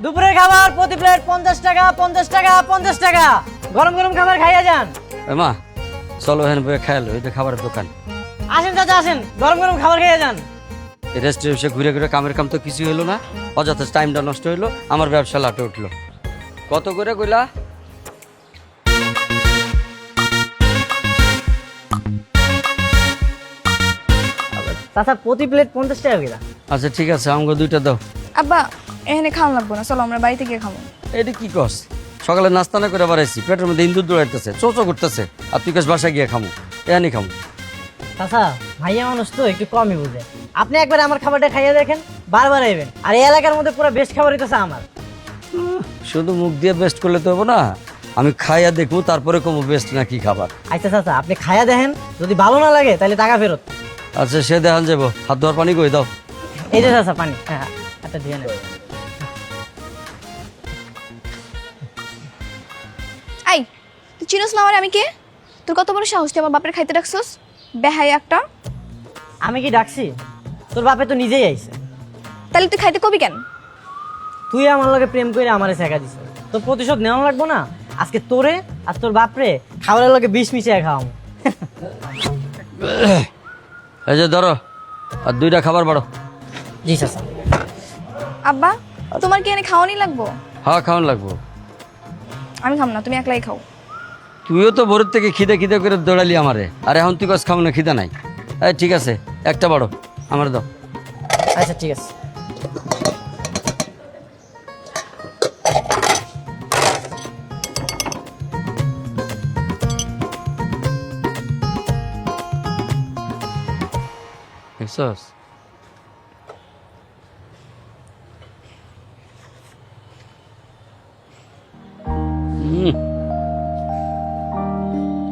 দুপুরের খাবার প্রতি প্লেট 50 টাকা 50 টাকা 50 টাকা। গরম গরম খাবার খাইয়া যান। মা চলো এখানে বসে খেয়ালো, এটা খাবারের দোকান। আসেন চাচা আসেন, গরম গরম খাবার খাইয়া যান। এই রেস্টুরেন্টে ঘুরে ঘুরে কামের কাম তো কিছু হলো না, অযথা টাইমটা নষ্ট হইলো, আমার ব্যবসা লাটে উঠলো। কত করে কইলা? চাচা প্রতি প্লেট 50 টাকা করে। আচ্ছা ঠিক আছে, আমাকে দুইটা দাও। আব্বা এখানে খাওয়া লাগবো না, চলো আমরা বাড়িতে গিয়ে খাবো। এটা কি কস? সকালে নাস্তা না করে বাড়াইছি, পেটের মধ্যে ইন্দুর দৌড়াইতেছে, চোচো করতেছে, আর তুই কাছ বাসা গিয়ে খামু, এখানে খামু। চাচা ভাইয়া মানুষ তো একটু কমই বুঝে। আপনি একবার আমার খাবারটা খাইয়া দেখেন, বারবার আইবেন। আর এই এলাকার মধ্যে পুরো বেস্ট খাবার হইতেছে আমার। শুধু মুখ দিয়ে বেস্ট করলে তো হবো না, আমি খাইয়া দেখবো তারপরে কমু বেস্ট না কি খাবার। আচ্ছা চাচা আপনি খাইয়া দেখেন, যদি ভালো না লাগে তাহলে টাকা ফেরত। আচ্ছা সে দেখান যাবো, হাত ধোয়ার পানি কই দাও। এই যে চাচা পানি, হ্যাঁ একটা দিয়ে নেব। আই তুই চিনোস না আমার, আমি কে? তোর কত বড় সাহস তুই আমার বাপের খাইতে রাখছস? বেহাই একটা। আমি কি ডাকছি? তোর বাপে তো নিজেই আইছে। তাহলে তুই খাইতে কবি কেন? তুই আমার লগে প্রেম করে আমারে শেখা দিছ, তোর প্রতিশোধ নেওয়া লাগবো না? আজকে তোরে আর তোর বাপরে খাবারের লগে বিষ মিশিয়ে খাওয়াম। এই যে ধরো, আর দুইটা খাবার বাড়ো। জি চাচা। আব্বা তোমার কি এনে খাওয়ানি লাগবো? হ্যাঁ খাওয়ান লাগবো। আমি খাম না, তুমি একলাই খাও। তুইও তো ভোরের থেকে খিদে খিদে করে দৌড়ালি আমারে, আর এখন তুই কাজ খাও না, খিদে নাই। এই ঠিক আছে, একটা বাড়ো, আমার দাও। আচ্ছা ঠিক আছে। দেখছস?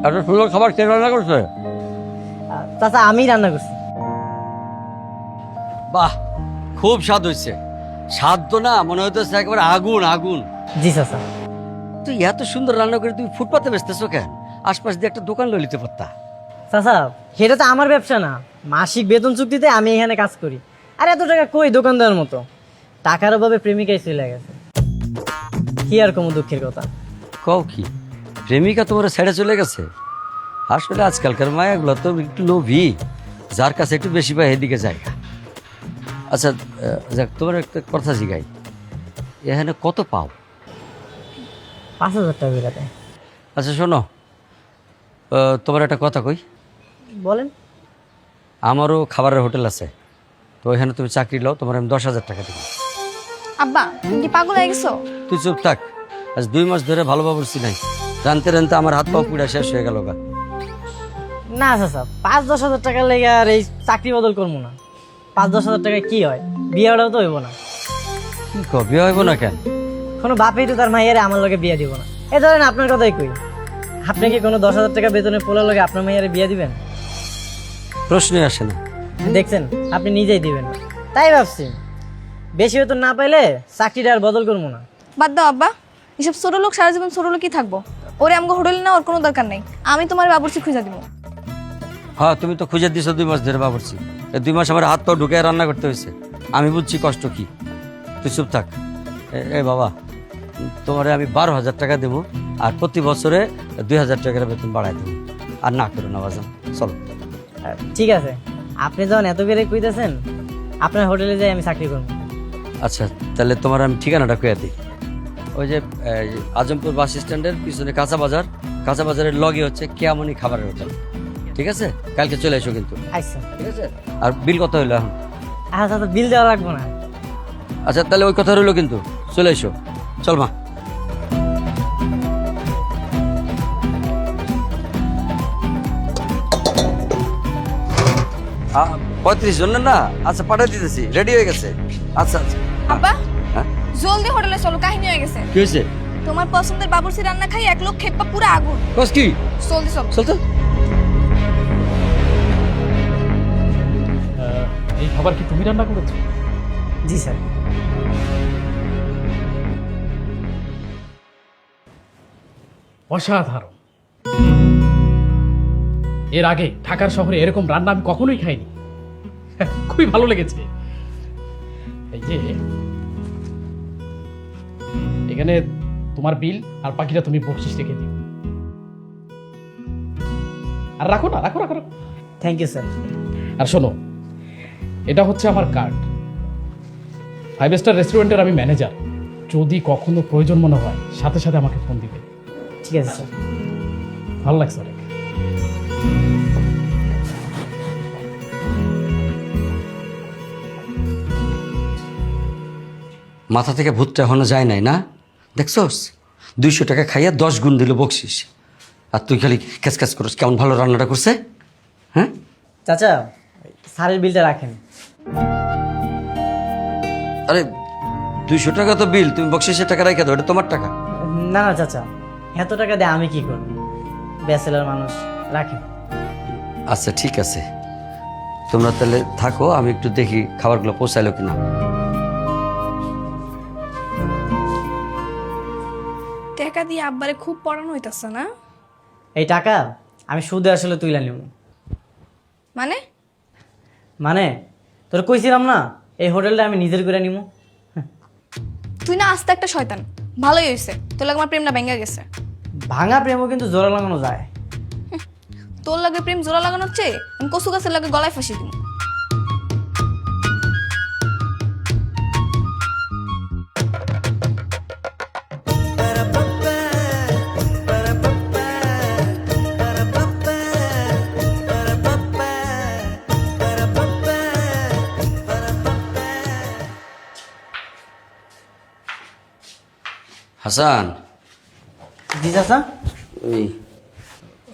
এত সুন্দর খাবার কে রান্না করছে? চাচা আমি রান্না করছি। বাহ, খুব স্বাদ হয়েছে। স্বাদ তো না, মনে হইতেছে একেবারে আগুন আগুন। জি চাচা। তুই এত সুন্দর রান্না করে তুই ফুটপাতে বেচতেছো কেন? আশপাশ দিয়ে একটা দোকান লই নিতে পারতা। চাচা সেটা তো আমার ব্যবসা না, মাসিক বেতন চুক্তিতে আমি এখানে কাজ করি। আর এত টাকা কই দোকান দেওয়ার মতো? টাকার অভাবে প্রেমিকাই চলে গেছে। কি আর কম দুঃখের কথা। কও কি, প্রেমিকা তোমার ছেড়ে চলে গেছে? আসলে আজকালকার মায়াগুলো তো একটু লোভী, যার কাছে একটু বেশি পায় এদিকে যায়। আচ্ছা যাক, তোমার একটা কথা জিগাই, এখানে কত পাও? 5,000 টাকা করে দেয়। আচ্ছা শোনো, তোমার একটা কথা কই। বলেন। আমারও খাবারের হোটেল আছে, তো এখানে তুমি চাকরি লও, তোমার আমি 10,000 টাকা দেবো। আব্বা তুমি কি পাগল হয়ে গেছো? তুই চুপ থাক, আজ 2 মাস ধরে ভালোভাবে বলছি নাই, রানতে রানতে আমার হাত পা পুড়া শেষ হয়ে গেল গা। না চাচা 5-10 হাজার টাকা লেগে আর এই চাকরি বদল করবো না। 5-10 হাজার টাকায় কি হয়? বিয়েটাও তো হইব না। কি কো, বিয়ে হইব না কেন? কোনো বাপেই তো তার মাইয়ারে আমার লগে বিয়ে দিব না। এই ধরেন আপনার কথাই কই, আপনি কি কোনো 10,000 টাকা বেতনে পোলার লগে আপনার মাইয়ারে বিয়ে দিবেন? প্রশ্নই আসে না। দেখছেন আপনি নিজেই দিবেন না, তাই ভাবছি বেশি বেতন না পাইলে চাকরিটা আর বদল করবো না। বাদ দাও আব্বা, এসব ছোট লোক সারা জীবন ছোট লোকই থাকবো। ওরে আমাকে হোটেলে না, ওর কোনো দরকার নেই। আমি তোমার বাবুর্চি খুঁজে দিব। হ্যাঁ তুমি তো খুঁজে দিছো 2 মাস ধরে বাবুর্চি, এই 2 মাস আমার হাত পা ঢুকে রান্না করতে হয়েছে। আমি বুঝছি কষ্ট কি, তুই চুপ থাক। এ বাবা, তোমারে আমি 12,000 টাকা দেবো, আর প্রতি বছরে 2,000 টাকার বেতন বাড়াই দেবো। আর না করো না বাজান, চলো। ঠিক আছে, আপনি যখন এত করে কইতেছেন আপনার হোটেলে যাই আমি চাকরি করবো। আচ্ছা তাহলে তোমার আমি ঠিকানাটা কয়ে দিই। ওই যে আজমপুর বাস স্ট্যান্ডের পিছনে কাঁচা বাজার, কাঁচা বাজারের লগে হচ্ছে কেয়ামনি খাবারের হোটেল। ঠিক আছে, কালকে চলে এসো কিন্তু। আচ্ছা ঠিক আছে, আর বিল কত হইলো এখন? আচ্ছা তো বিল দেওয়া লাগবো না। আচ্ছা তাহলে ওই কথা রইলো কিন্তু, চলে এসো। চল মা। 35 জন না? আচ্ছা পাঠিয়ে দিতেছি, রেডি হয়ে গেছে। আচ্ছা আচ্ছা। আব্বা হ্যাঁ জলদি হোটেলে চলো, কাহিনী হয়ে গেছে। কি হয়েছে? তোমার পছন্দের বাবুর্চি রান্না খাই 1 লোক খেপা পুরো আগুন। কস কি? জলদি চলো। চল তো। এই খাবার কি তুমি রান্না করেছো? জি স্যার। অসাধারণ। এর আগে ঢাকার শহরে এরকম রান্না আমি কখনোই খাইনি, খুবই ভালো লেগেছে। এই যে এখানে তোমার বিল আর বাকিটা তুমি বকশিস রেখে দিও। আর রাখো না, রাখো রাখো রাখো। Thank you sir. আর শোনো, এটা হচ্ছে আমার কার্ড। 5 স্টার রেস্টুরেন্টের আমি ম্যানেজার। যদি কখনো প্রয়োজন মনে হয় সাথে সাথে আমাকে ফোন দিবে। ঠিক আছে স্যার। ভালো লাগছে অনেক। মাথা থেকে ভূতটা এখনো যায় নাই না? দেখছস 200 টাকা খাইয়া 10 গুণ দিল বকশিস, আর তুই খালি ক্যাচ ক্যাচ করিস। কেমন ভালো রান্নাটা করছে? হ্যাঁ চাচা, স্যারের বিলটা রাখেন। আরে 200 টাকা তো বিল, তুমি বকশিসের টাকা রাখা দাও, এটা তোমার টাকা। না না চাচা, এত টাকা দিয়ে আমি কি করব? ব্যাচেলার মানুষ, রাখেন। আচ্ছা ঠিক আছে, তোমরা তাহলে থাকো, আমি একটু দেখি খাবারগুলো পৌঁছাইলো কিনা। টাকা দিয়ে আব্বারে খুব পড়ানো হইতাছে না? এই টাকা আমি সুদে আসলে তুইলা নিব। মানে তোর কইছিলাম না এই হোটেলটা আমি নিজের করে নিব। তুই না আস্তে একটা শয়তান। ভালোই হয়েছে, তোর লাগে আমার প্রেমটা ভেঙে গেছে। ভাঙা প্রেমও কিন্তু জোড়া লাগানো যায়। তোর লাগে প্রেম জোড়া লাগানোর চেয়ে আমি কচু গাছের লাগে গলায় ফাঁসি দিব। হাসান, জি চাচা। ওই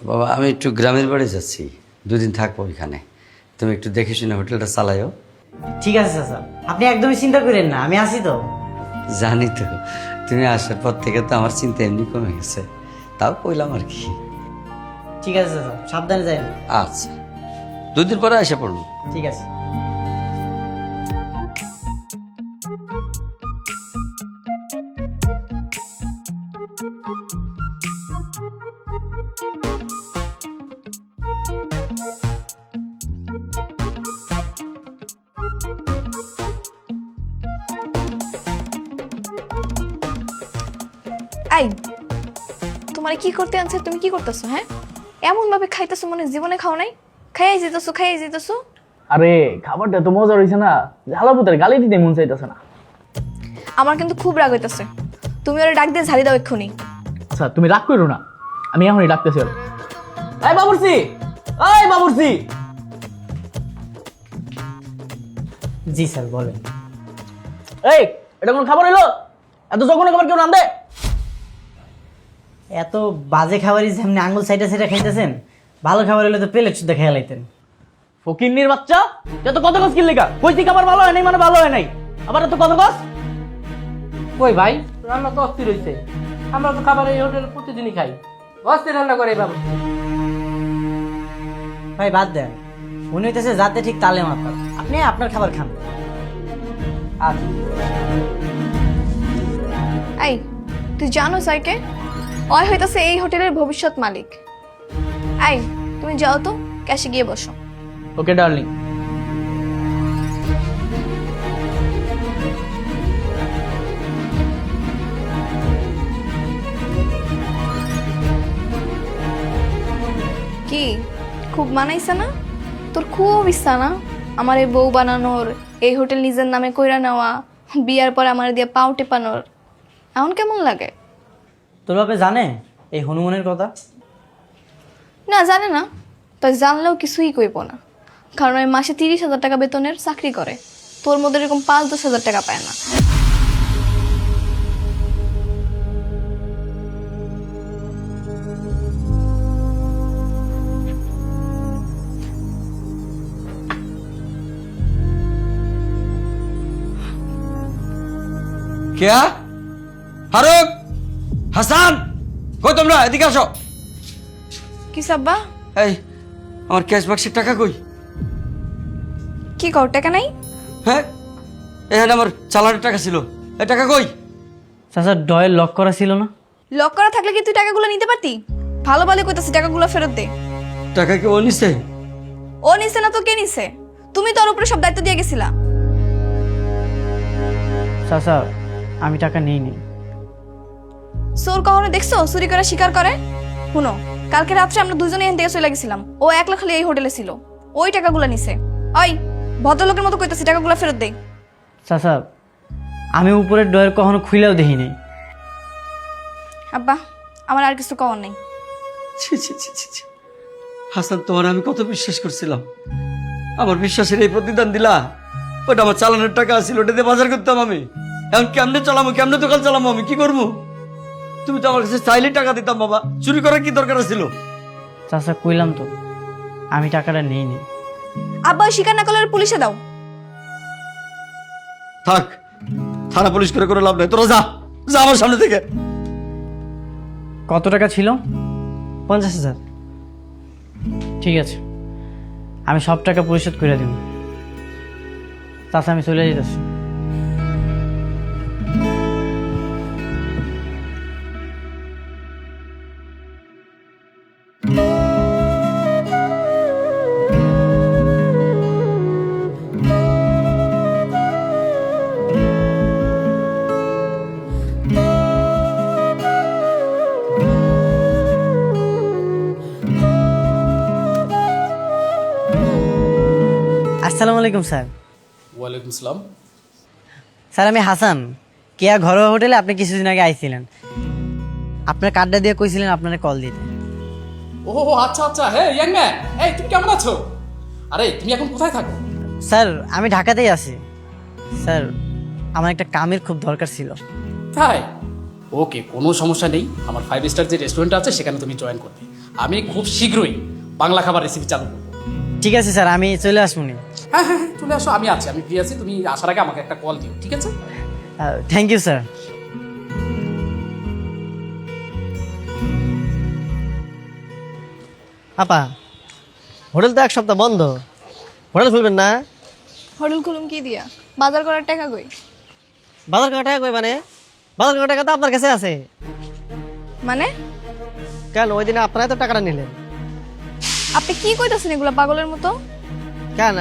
বাবা, আমি একটু গ্রামের বাড়ি যাচ্ছি, 2 দিন থাকবো ওইখানে। তুমি একটু দেখে শুনে হোটেলটা চালাইও। ঠিক আছে চাচা, আপনি একদমই চিন্তা করেন না, আমি আছি তো। জানি তো, তুমি আসার পর থেকে তো আমার চিন্তা এমনি কমে গেছে, তাও কইলাম আর কি। ঠিক আছে চাচা, সাবধানে যাই। আচ্ছা, 2 দিন পরে এসে পড়বো। ঠিক আছে। আই, তোমার কি করতে আনছে? তুমি কি করতেছো? হ্যাঁ, এমন ভাবে খাইতেছো মনে হয় জীবনে খাও নাই। খাইয়াই যেতেছো। আরে খাবারটা তো মজা হয়েছে না, ঝালাপুতের গালি দিতে মন চাইতেছে না। আমার কিন্তু খুব রাগ হইতেছে। তুমি ওরা ডাক দিয়ে ঝাড়ি দাও এক্ষুনি। আচ্ছা তুমি রাগ করো না, আমি এখনই ডাকতেছি ওরে। এই বাবুর্চি, এই বাবুর্চি। জি স্যার, বলেন। এই, এটা কোন খাবার হইলো? এত যখন খাবার কেউ নাম দে? এত বাজে খাবারই যেমনি আঙুল সাইডে সাইডে খাইতেছেন, ভালো খাবার হলে তো প্লেট শুদ্ধ খেয়ে লাইতেন। ফকিন্নির বাচ্চা, তুই তো কত কস কি লেখা? কইছি খাবার ভালো হয় নাই মানে ভালো হয় নাই, আবার এত কত কস? কই ভাই, রান্না তো অস্থির হয়েছে। আমরা তো খাবার এই হোটেলে প্রতিদিনই খাই, অস্থির রান্না করে বাবু। ভাই বাদ দেন, উনি হইতেছে যাতে ঠিক তালে মাপার। আপনি আপনার খাবার খান। আচ্ছা, এই, তুই জানো সাইকে? ওই হইতাছে এই হোটেলের ভবিষ্যৎ মালিক। এই, তুমি যাও তো, ক্যাশে গিয়ে বসো। ওকে ডার্লিং। কি খুব মানাইছে না? তোর খুব ইচ্ছা না আমার এই বউ বানানোর, এই হোটেল নিজের নামে কইরা নেওয়া, বিয়ার পরে আমার দিয়ে পাও টেপানোর। এখন কেমন লাগে? তোর বাপে জানে এই হনুমানের কথা? না, জানে না। তাই জানলেও কিছুই কইব না, কারণ ওই মাসে 30,000 টাকা বেতনের চাকরি করে। তোর মধ্যে এরকম 5-10 হাজার টাকা পায় না। কেয়া, ফারুক, হাসান, কই তোমরা? এদিকে আসো। কি সাব্বা? এই, আমার ক্যাশ বাক্সের টাকা কই? কি কর, টাকা নাই? হ্যাঁ, এখানে আমার চালানের টাকা ছিল, এই টাকা কই? চাচা, ডয়ের লক করা ছিল না? লক করা থাকলে কি তুই টাকাগুলো নিতে পারতি? ভালো ভালো কইতাছি, টাকাগুলো ফেরত দে। টাকা কি ও নিছে? ও নিছে না তো কে নিছে? তুমি তোর উপরে সব দায়িত্ব দিয়ে গেছিলা। চাচা, আমি টাকা নেই নি। চোর কখনো দেখছো চুরি করে শিকার করে? শুনো, কালকে রাত্রে আমরা দুজনে এখান থেকে চলে গেছিলাম, ও একলা খালি এই হোটেলে ছিল, ওই টাকাগুলো নিছে। ওই ভদ্রলোকের মতো কইতাছি, টাকাগুলো ফেরত দে। চাচা আমি উপরের ডয়ের কখনো খুইলেও দেখিনি। আব্বা, আমার আর কিছু কওয়ার নেই। ছি ছি ছি ছি ছি। হাসান, তোমার আমি কত বিশ্বাস করছিলাম, আমার বিশ্বাসের এই প্রতিদান দিলা। ওটা আমার চালানোর টাকা ছিল, ওটা দিয়ে বাজার করতাম আমি। এখন কেমনে চালামো, কেমনে দোকান চালামো, আমি কি করবো? তুমি তো আমার কাছে চাইলে টাকা দিতাম বাবা, চুরি করার কি দরকার ছিল? চাচা কইলাম তো আমি টাকাটা নিইনি। আব্বা, ওই স্বীকার না করলে পুলিশে দাও। থাক, থানা পুলিশ করে করে লাভ নাই, তোরা যা যা আমার সামনে থেকে। কত টাকা ছিল? 50,000। ঠিক আছে, আমি সব টাকা পরিশোধ করে দিব। চাচা আমি চলে যেতেছি। আসসালামু আলাইকুম স্যার। ওয়ালাইকুম আসসালাম। স্যার আমি হাসান, কেয়া ঘরোয়া হোটেলে আপনি কিছুদিন আগে আইছিলেন। আপনার কার্ডটা দিয়ে কইছিলেন আপনার কল দিতে। ও আচ্ছা আচ্ছা, হ্যাঁ ইয়াং ম্যান, এই তুমি কেমন আছো? আরে তুমি এখন কোথায় থাকো? স্যার আমি ঢাকাতেই আছি। স্যার আমার একটা কামের খুব দরকার ছিল। তাই? ওকে, কোনো সমস্যা নেই। আমার 5 স্টার যে রেস্টুরেন্ট আছে সেখানে তুমি জয়েন করবে। আমি খুব শীঘ্রই বাংলা খাবার রেসিপি চালু করবো। ঠিক আছে স্যার, আমি চলে আসবো নি। হ্যাঁ হ্যাঁ হ্যাঁ, চলে আসো, আমি আছি, আমি ফ্রি আছি। তুমি আসার আগে আমাকে একটা কল দিও, ঠিক আছে? Thank you sir. আপা, হোটেল তো এক সপ্তাহ বন্ধ, হোটেল খুলবেন না? হোটেল খুলুম কি দিয়া? বাজার করার টাকা কই? বাজার করার টাকা কই মানে? বাজার করার টাকা তো আপনার কাছে আছে। মানে কেন, ওই দিনে আপনারাই তো টাকাটা নিলেন। আপনি কি কইতাছেন এগুলা পাগলের মতো? কেন,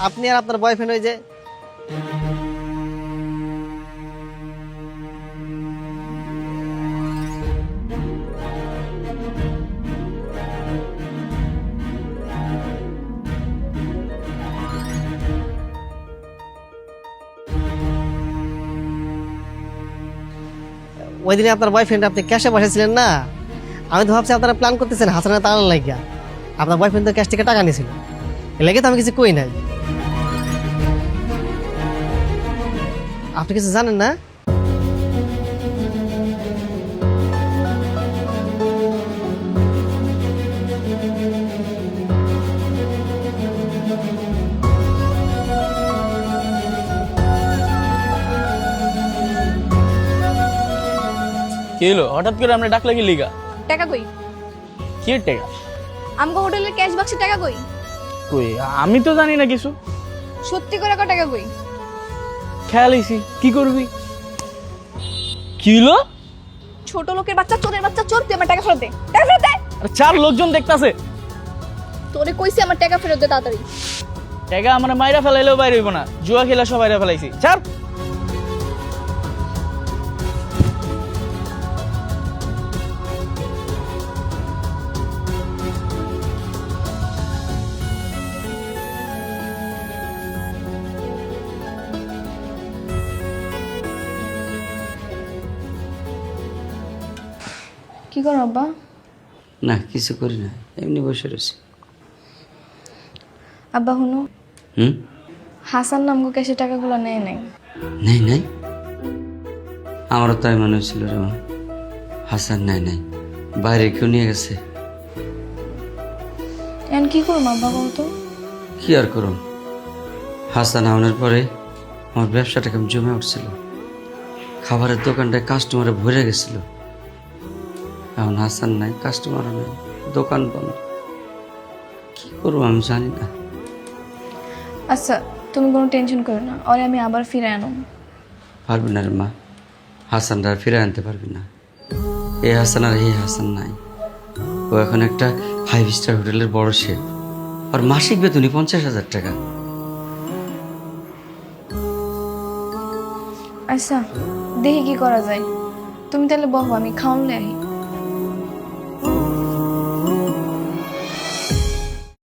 আপনি আর আপনার বয়ফ্রেন্ড ওই যে ওই দিনে আপনার বয়ফ্রেন্ড আপনি ক্যাশে বসেছিলেন না? আমি তো ভাবছি আপনারা প্ল্যান করতেছেন হাসানের তাড়ানোর লাগিয়া। আপনার বয়ফ্রেন্ড তো ক্যাশ থেকে টাকা নিয়েছিল, এর লাগে তো আমি কিছু কই নাই। আপনি কিছু জানেন না? কি হলো হঠাৎ করে আমরা ডাকলে কি লিগা? টাকা কই? কি টাকা? আমগো হোটেলের ক্যাশ বাক্সে টাকা কই? কই আমি তো জানি না কিছু। সত্যি করে কত টাকা কই? খেয়াল হইছি, কি করবি? কি হলো? ছোট লোকের বাচ্চা, চোরের বাচ্চা, চোর, তুই আমার টাকা ফেরত দে। টাকা ফেরত দে। আরে চার লোকজন দেখতাছে। তোরে কইছি আমার টাকা ফেরত দে তাড়াতাড়ি। টাকা আমার মাইরা ফেলাইলেও বাইরে হইব না, জুয়া খেলা সব বাইরে ফেলাইছি। চার কি করো আব্বা? না কিছু করি না, এমনি বসে রয়েছি। আব্বা হুনো, হুম? হাসান নামগো ক্যাশে টাকাগুলো নেয় নাই। নেই নাই, আমারও তাই মনে হচ্ছিল রে মা। হাসান নাই নাই, বাইরে কেউ নিয়ে গেছে। এখন কি করবো আব্বা বলতো? কি আর করুন, হাসান আনার পরে আমার ব্যবসাটা কেমন জমে উঠছিল, খাবারের দোকানটায় কাস্টমারে ভরে গেছিল। এখন হাসান নাই, কাস্টমার নাই, দোকান বন্ধ। কি করবো আমি জানি না। আচ্ছা তুমি কোনো টেনশন করো না, ওরে আমি আবার ফিরে আনো। পারবি না রে মা, হাসানরা আর ফিরে আনতে পারবি না। এই হাসান আর এই হাসান নাই। ও এখন একটা 5 স্টার হোটেলের বড় শেফ, আর মাসিক বেতনই 50,000 টাকা। আচ্ছা দেখি কি করা যায়। তুমি তাহলে বহো, আমি খাওয়ান লে আহি।